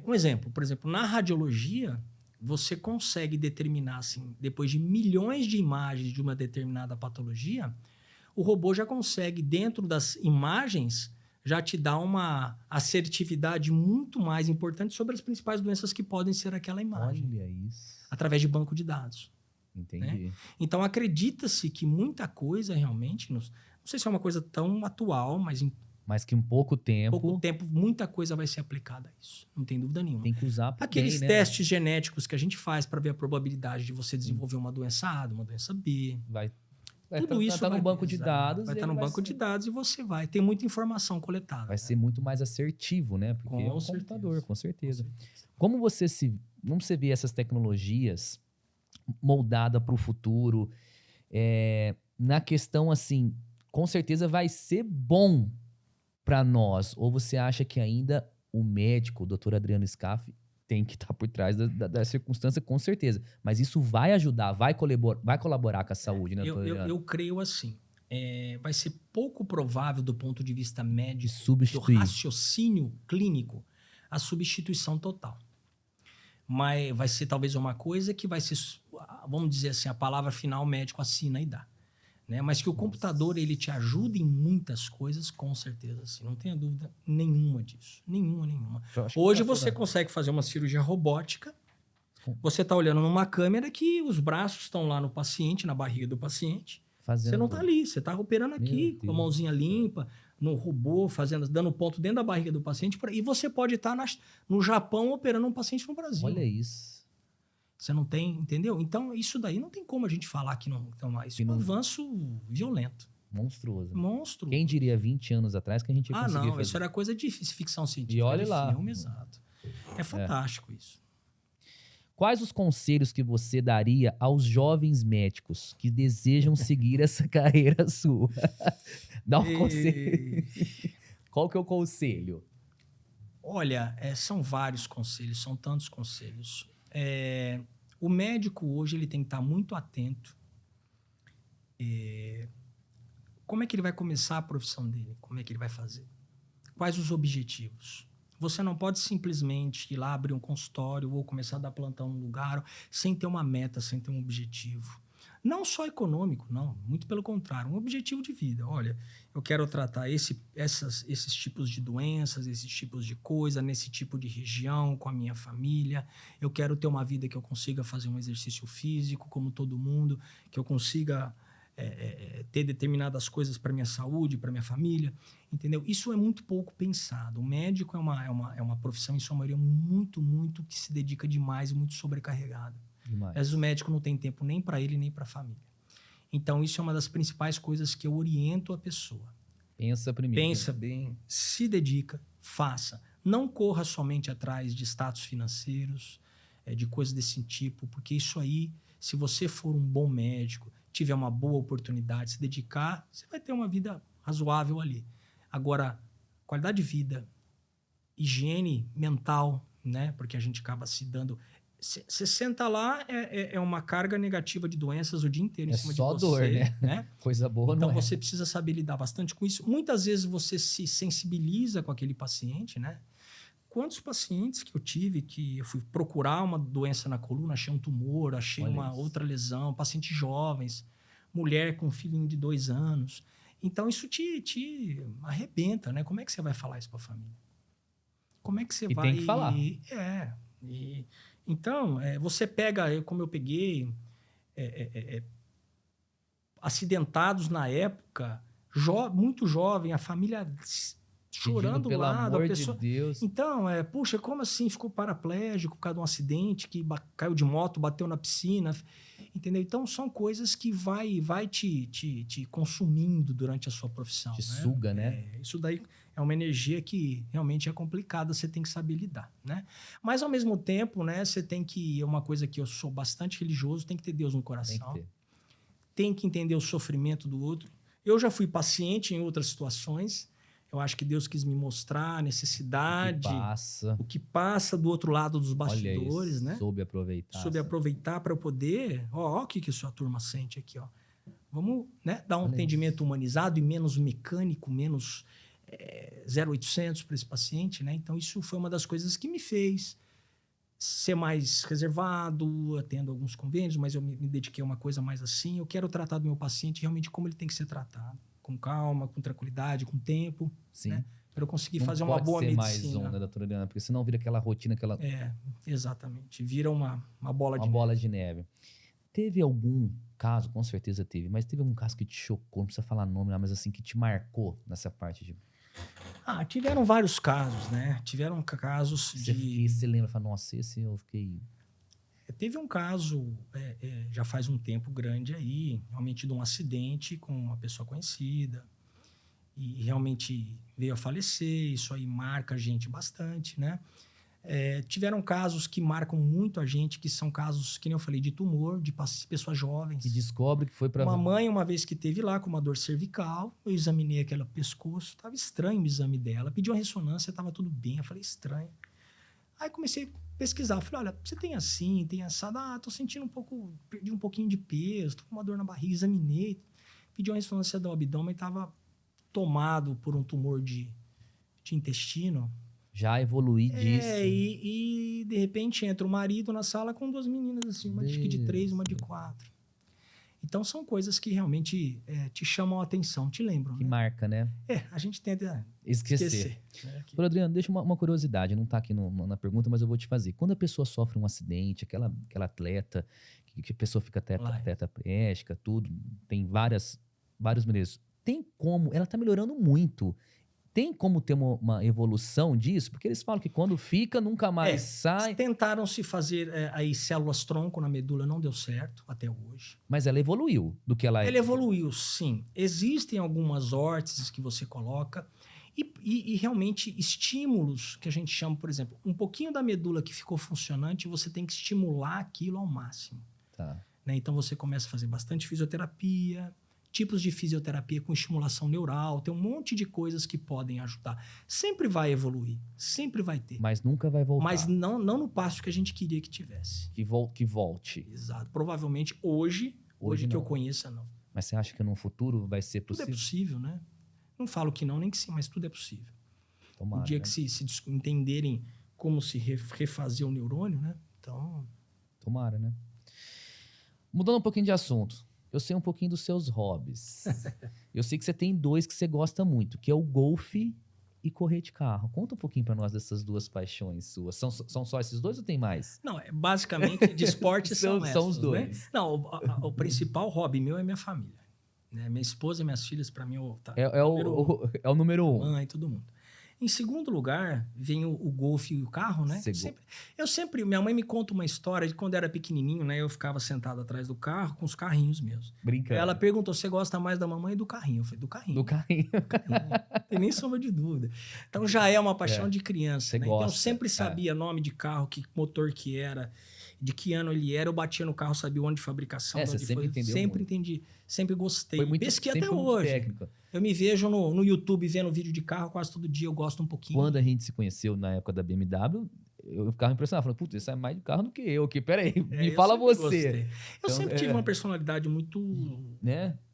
Um exemplo, por exemplo, na radiologia, você consegue determinar, assim, depois de milhões de imagens de uma determinada patologia, o robô já consegue, dentro das imagens, já te dar uma assertividade muito mais importante sobre as principais doenças que podem ser aquela imagem. Olha isso. Através de banco de dados. Entendi. Né? Então, acredita-se que muita coisa realmente... Não sei se é uma coisa tão atual, mas que em pouco tempo muita coisa vai ser aplicada a isso. Não tem dúvida nenhuma. Tem que usar para aqueles testes genéticos que a gente faz para ver a probabilidade de você desenvolver uma doença A, uma doença B. Tudo isso vai estar no banco de dados. Vai estar no banco de dados e você vai ter muita informação coletada. Vai ser muito mais assertivo, né? Porque é um computador, com certeza. Como você vê essas tecnologias moldadas para o futuro? Na questão, assim, com certeza vai ser bom para nós. Ou você acha que ainda o médico, o Dr. Adriano Scaff, tem que estar por trás da circunstância, com certeza. Mas isso vai ajudar, vai colaborar com a saúde, né, doutor Adriano? Eu creio assim. Vai ser pouco provável, do ponto de vista médico, do raciocínio clínico, a substituição total. Mas vai ser talvez uma coisa que vai ser, vamos dizer assim, a palavra final, o médico assina e dá. Né? Mas que o computador ele te ajuda em muitas coisas, com certeza. Assim, não tenha dúvida nenhuma disso. Nenhuma. Hoje você consegue fazer uma cirurgia robótica. Você está olhando numa câmera que os braços estão lá no paciente, na barriga do paciente. Você não está ali, você está operando aqui, com a mãozinha limpa, no robô, dando ponto dentro da barriga do paciente. E você pode estar no Japão operando um paciente no Brasil. Olha isso. Você não tem, entendeu? Então, isso daí não tem como a gente falar que não. Então, isso é um avanço violento. Monstruoso. Monstro. Quem diria 20 anos atrás que a gente ia conseguir fazer? Isso era coisa de ficção científica. E olha lá. Filme, exato. É fantástico isso. Quais os conselhos que você daria aos jovens médicos que desejam seguir essa carreira sua? Dá um conselho. Qual que é o conselho? Olha, são vários conselhos, são tantos conselhos. O médico hoje ele tem que estar muito atento. Como é que ele vai começar a profissão dele? Como é que ele vai fazer? Quais os objetivos? Você não pode simplesmente ir lá abrir um consultório ou começar a dar plantão num lugar sem ter uma meta, sem ter um objetivo. Não só econômico, não. Muito pelo contrário. Um objetivo de vida. Olha, eu quero tratar esses tipos de doenças, esses tipos de coisa, nesse tipo de região, com a minha família. Eu quero ter uma vida que eu consiga fazer um exercício físico, como todo mundo, que eu consiga ter determinadas coisas para minha saúde, para minha família, entendeu? Isso é muito pouco pensado. O médico é uma profissão, em sua maioria, muito, muito que se dedica demais e muito sobrecarregada. Às vezes o médico não tem tempo nem para ele, nem para a família. Então, isso é uma das principais coisas que eu oriento a pessoa. Pensa primeiro. Pensa bem, se dedica, faça. Não corra somente atrás de status financeiros, de coisas desse tipo, porque isso aí, se você for um bom médico, tiver uma boa oportunidade, se dedicar, você vai ter uma vida razoável ali. Agora, qualidade de vida, higiene mental, né? Porque a gente acaba se dando... Você senta lá, é uma carga negativa de doenças o dia inteiro em cima de você. É só dor, né? Coisa boa então, não é. Você precisa saber lidar bastante com isso. Muitas vezes você se sensibiliza com aquele paciente, né? Quantos pacientes que eu tive que eu fui procurar uma doença na coluna, achei um tumor, achei Olha uma isso. outra lesão, pacientes jovens, mulher com um filhinho de 2 anos. Então, isso te arrebenta, né? Como é que você vai falar isso para a família? Como é que você E vai... tem que falar. Então, você pega, como eu peguei, acidentados na época, muito jovem, a família chorando Pedindo, pelo ao lado, a amor pessoa... de Deus. Então, puxa, como assim? Ficou paraplégico por causa de um acidente, que caiu de moto, bateu na piscina, entendeu? Então, são coisas que vai te consumindo durante a sua profissão. Te né? suga, né? Isso daí é uma energia que realmente é complicada, você tem que saber lidar, né? Mas, ao mesmo tempo, né, você tem que... Uma coisa que eu sou bastante religioso, tem que ter Deus no Tem coração. que ter. Tem que entender o sofrimento do outro. Eu já fui paciente em outras situações. Eu acho que Deus quis me mostrar a necessidade, o que passa do outro lado dos bastidores, Olha isso, né? soube aproveitar. Soube aproveitar para eu poder... Ó, o que a sua turma sente aqui, ó. Vamos, né, dar um Olha atendimento isso. humanizado e menos mecânico, menos 0800 para esse paciente, né? Então, isso foi uma das coisas que me fez ser mais reservado, atendo alguns convênios, mas eu me dediquei a uma coisa mais assim. Eu quero tratar do meu paciente realmente como ele tem que ser tratado. Com calma, com tranquilidade, com tempo. Sim. Né? Para eu conseguir Não fazer uma pode boa ser medicina. mais né, doutora Adriana? Porque senão vira aquela rotina, aquela... Exatamente. Vira uma bola de neve. bola de neve. Teve algum caso, com certeza teve, mas teve algum caso que te chocou, não precisa falar nome, mas assim, que te marcou nessa parte de... Tiveram vários casos, né? Tiveram casos Você lembra, fala, nossa, esse eu fiquei... Teve um caso, já faz um tempo grande aí, realmente de um acidente com uma pessoa conhecida. E realmente veio a falecer, isso aí marca a gente bastante, né? Tiveram casos que marcam muito a gente, que são casos, que nem eu falei, de tumor, de pessoas jovens. E descobre que foi para... Uma mãe, uma vez que teve lá com uma dor cervical, eu examinei aquele pescoço, estava estranho o exame dela, pedi uma ressonância, estava tudo bem, eu falei, estranho. Aí comecei a pesquisar, falei, olha, você tem assim, tem assado, tô sentindo perdi um pouquinho de peso, tô com uma dor na barriga, examinei, pedi uma ressonância do abdômen, estava tomado por um tumor de intestino. Já evoluí disso. E de repente entra o marido na sala com 2 meninas assim, uma de 3, uma de 4. Então são coisas que realmente te chamam a atenção, te lembram. Que né? marca, né? A gente tenta esquecer. Né? Doutor Adriano, deixa uma curiosidade, não está aqui na pergunta, mas eu vou te fazer. Quando a pessoa sofre um acidente, aquela atleta, que a pessoa fica tetraplégica, tudo, tem vários maneiras. Tem como, ela está melhorando muito. Tem como ter uma evolução disso? Porque eles falam que quando fica, nunca mais sai. Tentaram se fazer aí células-tronco na medula, não deu certo até hoje. Mas ela evoluiu do que ela é. Ela evoluiu, sim. Existem algumas órteses que você coloca e realmente estímulos que a gente chama, por exemplo, um pouquinho da medula que ficou funcionante, você tem que estimular aquilo ao máximo. Tá. Né? Então você começa a fazer bastante fisioterapia, tipos de fisioterapia com estimulação neural, tem um monte de coisas que podem ajudar. Sempre vai evoluir, sempre vai ter. Mas nunca vai voltar. Mas não no passo que a gente queria que tivesse. Que volte. Exato. Provavelmente hoje que eu conheça, não. Mas você acha que no futuro vai ser possível? Tudo é possível, né? Não falo que não, nem que sim, mas tudo é possível. Tomara, o dia né? que se entenderem como se refazer o neurônio, né? Então... Tomara, né? Mudando um pouquinho de assunto. Eu sei um pouquinho dos seus hobbies. Eu sei que você tem 2 que você gosta muito, que é o golfe e correr de carro. Conta um pouquinho pra nós dessas 2 paixões suas. São só esses 2 ou tem mais? Não, basicamente de esporte são os 2. Né? Não, o principal hobby meu é minha família. Né? Minha esposa e minhas filhas, para mim, é o número 1. Mãe, todo mundo. Em segundo lugar, vem o golfe e o carro, né? Minha mãe me conta uma história de quando eu era pequenininho, né? Eu ficava sentado atrás do carro com os carrinhos meus. Brincando. Ela perguntou, você gosta mais da mamãe ou do carrinho? Eu falei, do carrinho. Do carrinho. Não tem nem sombra de dúvida. Então já é uma paixão de criança. Né? Então eu sempre sabia nome de carro, que motor que era, de que ano ele era. Eu batia no carro, sabia o ano de fabricação. Você sempre entendeu Sempre entendi. Sempre gostei. Pesquei até hoje. Técnico. Eu me vejo no YouTube vendo vídeo de carro quase todo dia, eu gosto um pouquinho. Quando a gente se conheceu na época da BMW, eu ficava impressionado, falando, putz, isso é mais de carro do que eu, peraí, me fala você. Eu sempre tive uma personalidade muito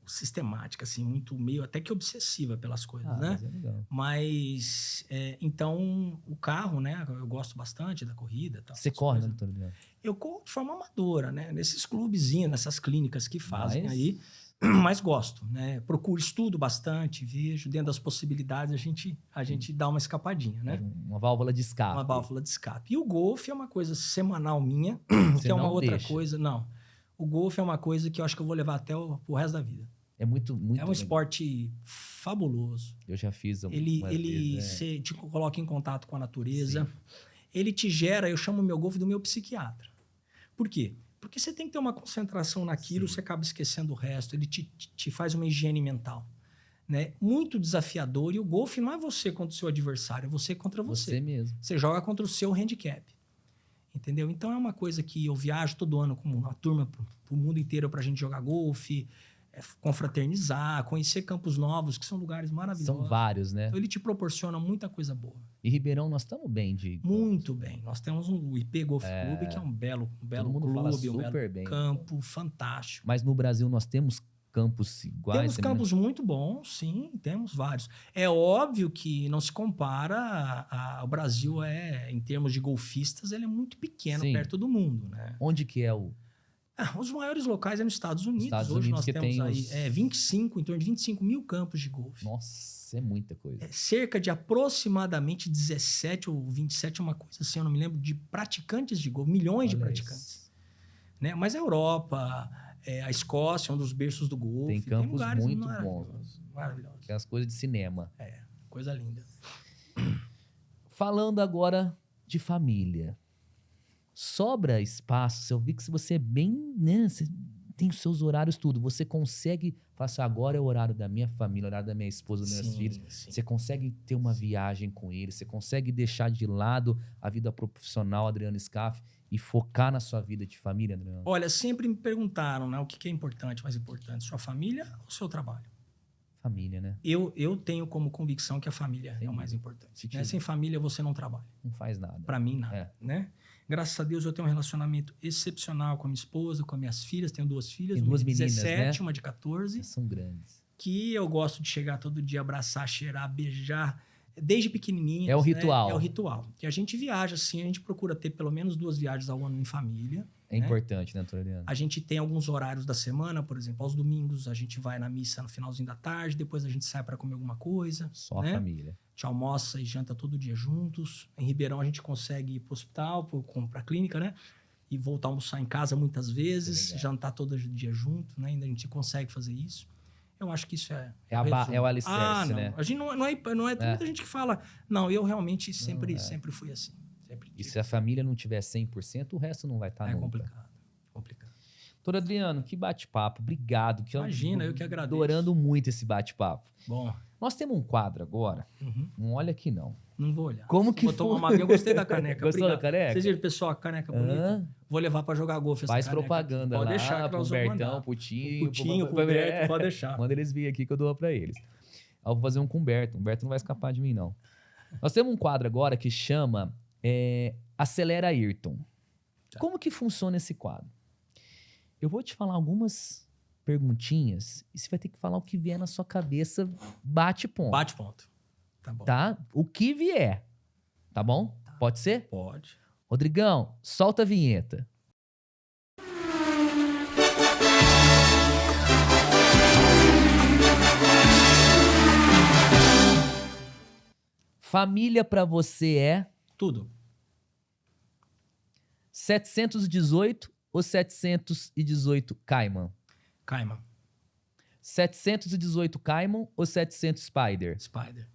sistemática, assim, muito meio até que obsessiva pelas coisas, Ah, né? mas é legal. Mas, então, o carro, né? Eu gosto bastante da corrida. Tal, Você essas corre, né, coisas. doutor Adriano? Eu corro de forma amadora, né? Nesses clubezinhos, nessas clínicas que fazem Mas- aí. Mas gosto, né? Procuro, estudo bastante, vejo. Dentro das possibilidades, a gente dá uma escapadinha, né? Uma válvula de escape. Uma válvula de escape. E o golfe é uma coisa semanal minha, Você que é uma não outra deixa. coisa. Não. O golfe é uma coisa que eu acho que eu vou levar até o resto da vida. É muito, muito... É um esporte fabuloso. Eu já fiz Ele umas vezes, se te coloca em contato com a natureza. Sim. Ele te gera, eu chamo o meu golfe do meu psiquiatra. Por quê? Porque você tem que ter uma concentração naquilo, Sim. você acaba esquecendo o resto. Ele te faz uma higiene mental. Né? Muito desafiador. E o golfe não é você contra o seu adversário, é você contra Você mesmo. Você joga contra o seu handicap. Entendeu? Então é uma coisa que eu viajo todo ano com uma turma pro mundo inteiro pra gente jogar golfe, confraternizar, conhecer campos novos, que são lugares maravilhosos. São vários, né? Então ele te proporciona muita coisa boa. E Ribeirão, nós estamos bem de... Muito bem. Nós temos o IP Golf Clube, que é um belo mundo fala clube, um super belo bem. campo, fantástico. Mas no Brasil nós temos campos iguais? Temos semelhantes? campos muito bons, sim, temos vários. É óbvio que não se compara ao Brasil, em termos de golfistas, ele é muito pequeno Sim. perto do mundo, né? Onde que é o... Os maiores locais é nos Estados Unidos. Estados Hoje Unidos nós que temos tem aí os- em torno de 25 mil campos de golfe. Nossa, é muita coisa. Cerca de aproximadamente 17 ou 27, uma coisa assim, eu não me lembro, de praticantes de golfe, milhões de Olha praticantes. isso. Né? Mas a Europa, a Escócia, é um dos berços do golfe. Tem campos lugares muito maravilhosos, maravilhosos. Que é as coisas de cinema. Coisa linda. Falando agora de família. Sobra espaço. Eu vi que se você é bem, né? Você tem os seus horários, tudo. Você consegue falar assim, agora é o horário da minha família, o horário da minha esposa, dos meus filhos. Sim. Você consegue ter uma viagem com eles. Você consegue deixar de lado a vida profissional, Adriano Scaff, e focar na sua vida de família, Adriano? Olha, sempre me perguntaram, né, o que é importante, mais importante, sua família ou seu trabalho? Família, né? Eu tenho como convicção que a família é o mais importante. Né? Sem família, você não trabalha. Não faz nada. Para mim, nada. É. Né? Graças a Deus, eu tenho um relacionamento excepcional com a minha esposa, com as minhas filhas. Tenho 2 filhas, Tem uma 2 de meninas, 17, né? uma de 14. São grandes. Que eu gosto de chegar todo dia, abraçar, cheirar, beijar, desde pequenininha. É o ritual. Né? É o ritual. Que a gente viaja, assim, a gente procura ter pelo menos 2 viagens ao ano em família. É né? importante, né, doutor Adriano? A gente tem alguns horários da semana, por exemplo, aos domingos a gente vai na missa no finalzinho da tarde, depois a gente sai para comer alguma coisa. Só né? a família. A gente almoça e janta todo dia juntos. Em Ribeirão a gente consegue ir para o hospital, para a clínica, né? E voltar a almoçar em casa muitas vezes, Legal. jantar todo dia junto, né? Ainda a gente consegue fazer isso. Eu acho que isso é É o alicerce, não. né? A gente tem muita gente que fala, não, eu realmente sempre fui assim. Sempre E tive. se a família não tiver 100%, o resto não vai estar É nunca. complicado. Doutor Adriano, que bate-papo. Obrigado. Imagina, eu que agradeço. Adorando muito esse bate-papo. Bom, Nós temos um quadro agora. Não olha aqui, não. não vou olhar. Como que Vou tomar foi? uma aguinha. Eu gostei da caneca. Gostou da obrigado. caneca? Vocês viram, pessoal, a caneca bonita? Hã? Vou levar para jogar golfe essa Faz caneca propaganda aqui. Pode lá deixar que pro nós vamos Bertão, mandar. pro Tinho. Putinho, pro Berto, pode deixar. Manda eles virem aqui que eu dou pra eles. Eu vou fazer um com o Berto. O Berto não vai escapar de mim, não. Nós temos um quadro agora que chama Acelera Ayrton. Tá. Como que funciona esse quadro? Eu vou te falar algumas perguntinhas e você vai ter que falar o que vier na sua cabeça, bate ponto. Bate ponto. Tá bom. Tá? O que vier. Tá bom? Pode ser? Pode. Rodrigão, solta a vinheta. Família pra você é Tudo. 718 ou 718 Cayman? Cayman. 718 Cayman ou 700 Spider? Spider.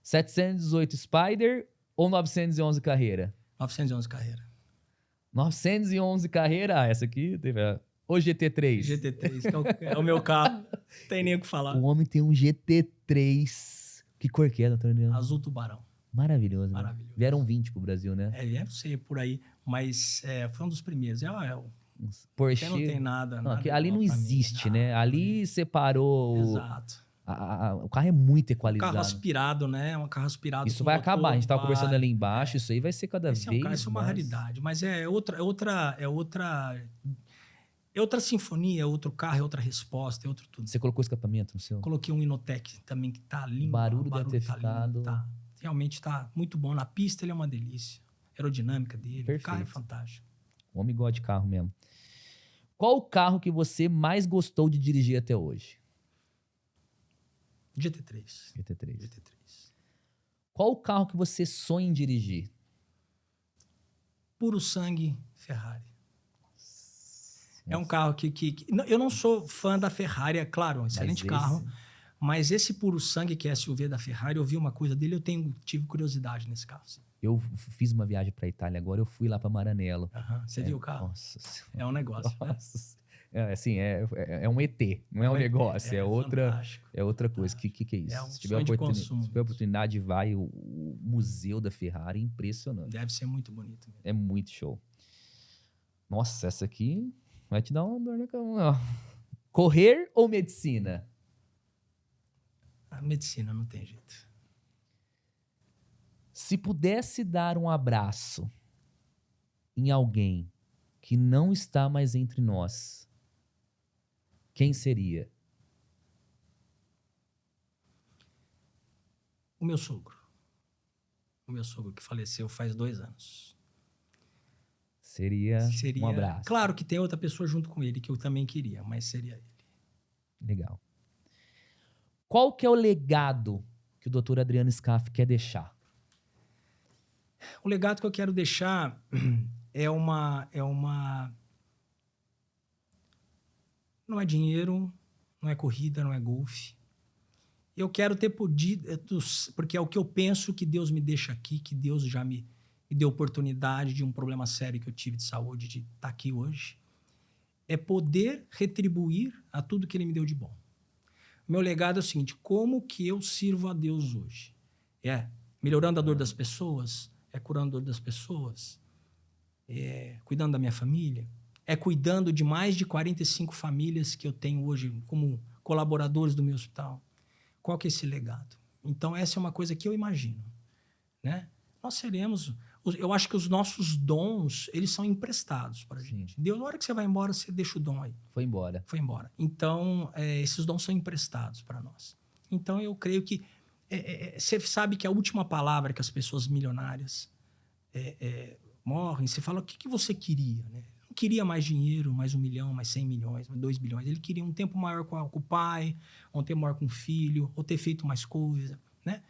718 Spider ou 911 Carreira? 911 carreira. 911 Carreira, essa aqui teve o GT3. GT3, que é o meu carro. Não tem nem o que falar. O homem tem um GT3. Que cor que é, doutor Adriano? Azul tubarão. Maravilhoso, né? Maravilhoso. Vieram 20 pro Brasil, né? Eu não sei por aí, mas foi um dos primeiros. Porsche. Não tem nada. Não, nada que ali não igual pra mim. existe, né? Ali separou. Exato. O carro é muito Um equalizado. carro aspirado, né? Um carro aspirado. Isso com vai motor, acabar. A gente tava conversando vai. ali embaixo. Isso aí vai ser cada Esse vez isso é uma mais. raridade. Mas é outra É outra sinfonia, é outro carro, é outra resposta, é outro tudo. Você colocou escapamento no seu? Coloquei um Inotec também que tá lindo. O barulho deve ter tá ficado... lindo, tá. Realmente tá muito bom. Na pista ele é uma delícia. A aerodinâmica dele, Perfeito. o carro é fantástico. O homem gosta de carro mesmo. Qual o carro que você mais gostou de dirigir até hoje? GT3. GT3. Qual o carro que você sonha em dirigir? Puro sangue Ferrari. É um carro eu não sou fã da Ferrari, é claro, um excelente carro. Mas esse puro sangue que é SUV da Ferrari, eu vi uma coisa dele, tive curiosidade nesse carro. Sim. Eu fiz uma viagem para Itália agora, eu fui lá para Maranello. Você viu o carro? Nossa Senhora. É um negócio. Nossa. Assim, é um ET, não é um negócio, é outra coisa. Que é isso? É um Se tiver oportunidade, vai o museu da Ferrari, é impressionante. Deve ser muito bonito mesmo. É muito show. Nossa, essa aqui vai te dar uma dor na cama. Correr ou medicina? A medicina não tem jeito. Se pudesse dar um abraço em alguém que não está mais entre nós, quem seria? O meu sogro. O meu sogro que faleceu faz 2 anos. Seria um abraço. Claro que tem outra pessoa junto com ele que eu também queria, mas seria ele. Legal. Qual que é o legado que o Dr. Adriano Scaff quer deixar? O legado que eu quero deixar é uma... Não é dinheiro, não é corrida, não é golfe. Eu quero ter podido... Porque é o que eu penso que Deus me deixa aqui, que Deus já me deu oportunidade de um problema sério que eu tive de saúde, de estar aqui hoje. É poder retribuir a tudo que Ele me deu de bom. O meu legado é o seguinte: como que eu sirvo a Deus hoje? É melhorando a dor das pessoas? É curando a dor das pessoas? É cuidando da minha família? É cuidando de mais de 45 famílias que eu tenho hoje como colaboradores do meu hospital? Qual que é esse legado? Então, essa é uma coisa que eu imagino, né? Nós seremos... Eu acho que os nossos dons, eles são emprestados para a gente. Deus, na hora que você vai embora, você deixa o dom aí. Foi embora. Então, esses dons são emprestados para nós. Então, eu creio que... você sabe que a última palavra que as pessoas milionárias morrem, você fala, o que você queria, né? Não queria mais dinheiro, mais 1 milhão, mais 100 milhões, 2 bilhões. Ele queria um tempo maior com o pai, um tempo maior com o filho, ou ter feito mais coisa, né?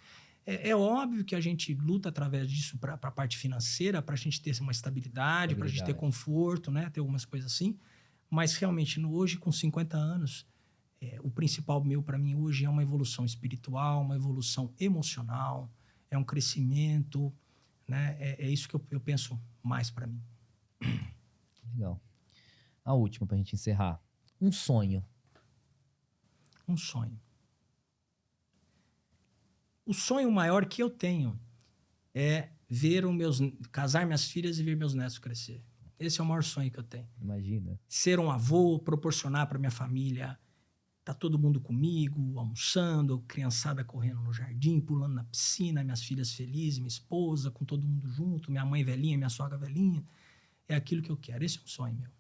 É óbvio que a gente luta através disso para a parte financeira, para a gente ter uma estabilidade, para a gente ter conforto, né? Ter algumas coisas assim. Mas realmente, hoje, com 50 anos, o principal para mim hoje é uma evolução espiritual, uma evolução emocional, é um crescimento, né? É isso que eu penso mais para mim. Legal. A última, para a gente encerrar. Um sonho. Um sonho. O sonho maior que eu tenho é casar minhas filhas e ver meus netos crescer. Esse é o maior sonho que eu tenho. Imagina. Ser um avô, proporcionar para minha família, tá todo mundo comigo, almoçando, criançada correndo no jardim, pulando na piscina, minhas filhas felizes, minha esposa, com todo mundo junto, minha mãe velhinha, minha sogra velhinha. É aquilo que eu quero. Esse é um sonho meu.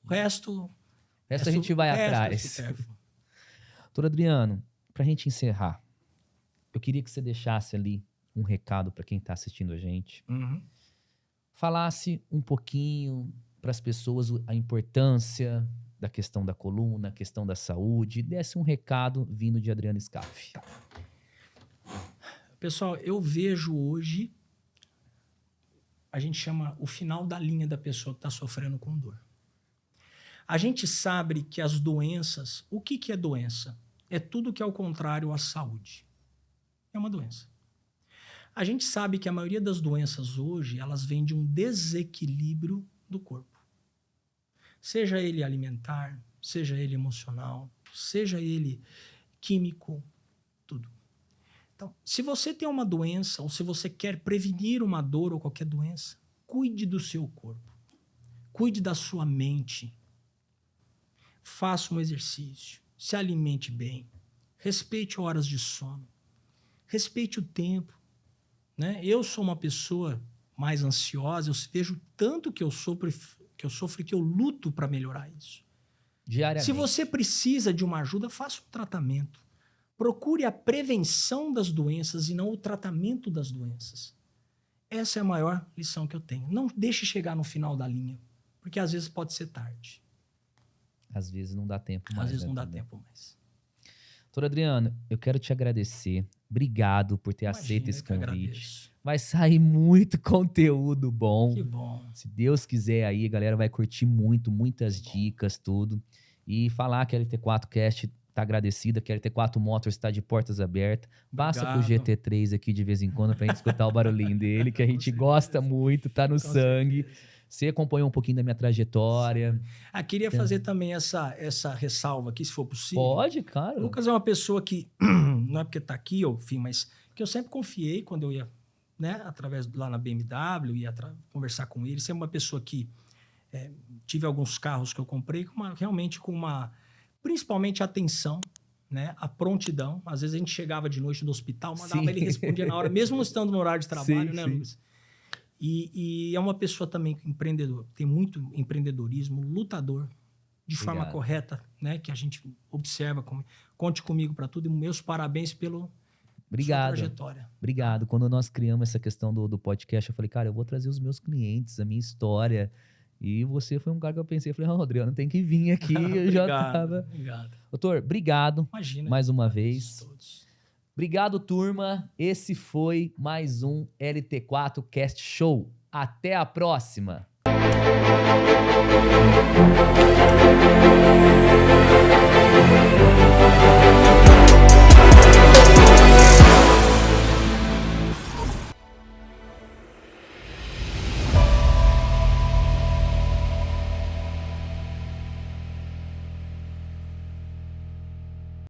O resto... a gente vai atrás. Doutor Adriano, para a gente encerrar, eu queria que você deixasse ali um recado para quem está assistindo a gente. Uhum. Falasse um pouquinho para as pessoas a importância da questão da coluna, a questão da saúde. Desse um recado vindo de Adriano Scaff. Pessoal, eu vejo hoje, a gente chama o final da linha da pessoa que está sofrendo com dor. A gente sabe que as doenças... O que é doença? É tudo que é ao contrário à saúde. É uma doença. A gente sabe que a maioria das doenças hoje, elas vêm de um desequilíbrio do corpo. Seja ele alimentar, seja ele emocional, seja ele químico, tudo. Então, se você tem uma doença, ou se você quer prevenir uma dor ou qualquer doença, cuide do seu corpo. Cuide da sua mente. Faça um exercício. Se alimente bem. Respeite horas de sono. Respeite o tempo, né? Eu sou uma pessoa mais ansiosa, eu vejo tanto que eu sofro e que eu luto para melhorar isso. Diariamente. Se você precisa de uma ajuda, faça um tratamento. Procure a prevenção das doenças e não o tratamento das doenças. Essa é a maior lição que eu tenho. Não deixe chegar no final da linha, porque às vezes pode ser tarde. Às vezes não dá tempo mais. Às vezes né, não dá também. tempo mais. Doutor Adriano, eu quero te agradecer. Obrigado por ter Imagina, aceito esse eu que convite. agradeço. Vai sair muito conteúdo bom. Que bom. Se Deus quiser aí, a galera vai curtir muito, muitas dicas, tudo. E falar que a LT4 Cast tá agradecida, que a LT4 Motors está de portas abertas. Passa pro Obrigado. GT3 aqui de vez em quando pra gente escutar o barulhinho dele, que a gente gosta muito, tá no Com sangue. certeza. Você acompanhou um pouquinho da minha trajetória. Queria fazer também essa ressalva aqui, se for possível. Pode, cara. O Lucas é uma pessoa que, não é porque está aqui, enfim, mas que eu sempre confiei quando eu ia, né, através lá na BMW, ia conversar com ele. Sempre uma pessoa que tive alguns carros que eu comprei realmente com uma, principalmente atenção, né, a prontidão. Às vezes a gente chegava de noite do hospital, mandava Sim. ele respondia na hora, mesmo não estando no horário de trabalho, Sim, né, sim. Lucas? E é uma pessoa também empreendedor, tem muito empreendedorismo, lutador, de forma Obrigado. correta, né? Que a gente observa. Conte comigo para tudo e meus parabéns pela Obrigado. sua trajetória. Obrigado. Quando nós criamos essa questão do podcast, eu falei, cara, eu vou trazer os meus clientes, a minha história. E você foi um cara que eu pensei, eu falei, Adriano, tem que vir aqui. Eu já tava. Obrigado. Doutor, obrigado Imagina. mais uma agradeço vez. a todos. Obrigado, turma. Esse foi mais um LT4 Cast Show. Até a próxima.